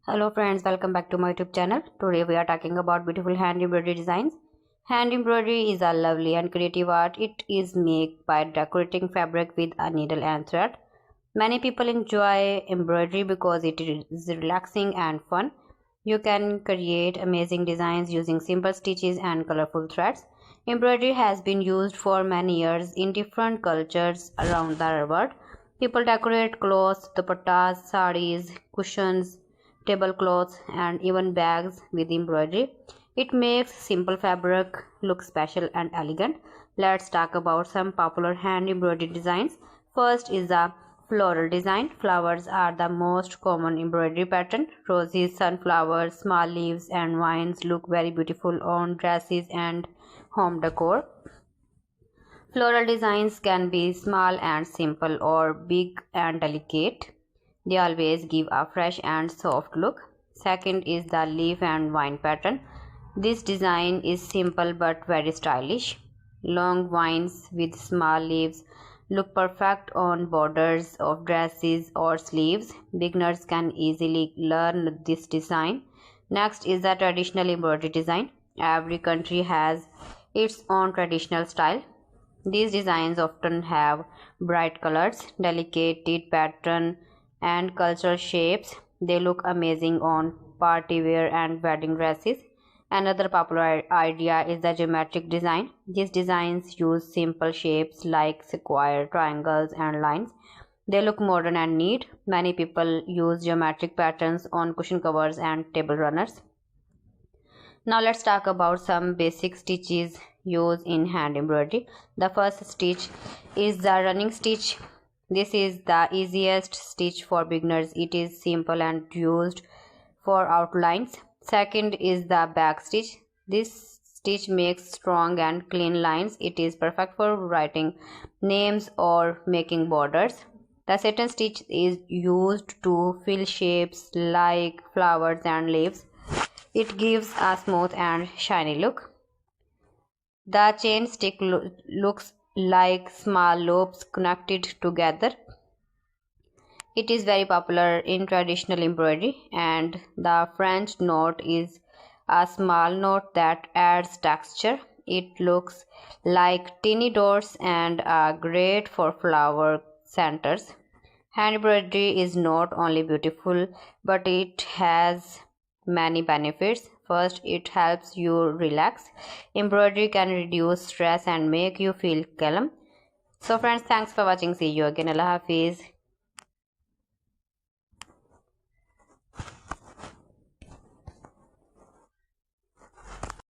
Hello friends, welcome back to my YouTube channel. Today we are talking about beautiful hand embroidery designs. Hand embroidery is a lovely and creative art. It is made by decorating fabric with a needle and thread. Many people enjoy embroidery because it is relaxing and fun. You can create amazing designs using simple stitches and colorful threads. Embroidery has been used for many years in different cultures around the world. People decorate clothes, dupattas, saris, cushions, tablecloths, and even bags with embroidery. It makes simple fabric look special and elegant. Let's talk about some popular hand embroidery designs. First is the floral design. Flowers are the most common embroidery pattern. Roses, sunflowers, small leaves, and vines look very beautiful on dresses and home decor. Floral designs can be small and simple or big and delicate. They always give a fresh and soft look. Second is the leaf and vine pattern. This design is simple but very stylish. Long vines with small leaves look perfect on borders of dresses or sleeves. Beginners can easily learn this design. Next is the traditional embroidery design. Every country has its own traditional style. These designs often have bright colors, delicate pattern, and cultural shapes. They look amazing on party wear and wedding dresses. Another popular idea is the geometric design. These designs use simple shapes like square, triangles, and lines. They look modern and neat. Many people use geometric patterns on cushion covers and table runners. Now let's talk about some basic stitches used in hand embroidery. The first stitch is the running stitch. This is the easiest stitch for beginners. It is simple and used for outlines. Second is the back stitch. This stitch makes strong and clean lines. It is perfect for writing names or making borders. The second stitch is used to fill shapes like flowers and leaves. It gives a smooth and shiny look. The chain stick looks like small loops connected together. It is very popular in traditional embroidery, and the French knot is a small knot that adds texture. It looks like tiny dots and are great for flower centers. Hand embroidery is not only beautiful, but it has many benefits. First, it helps you relax. Embroidery can reduce stress and make you feel calm. So friends, thanks for watching. See you again. Allah Hafiz.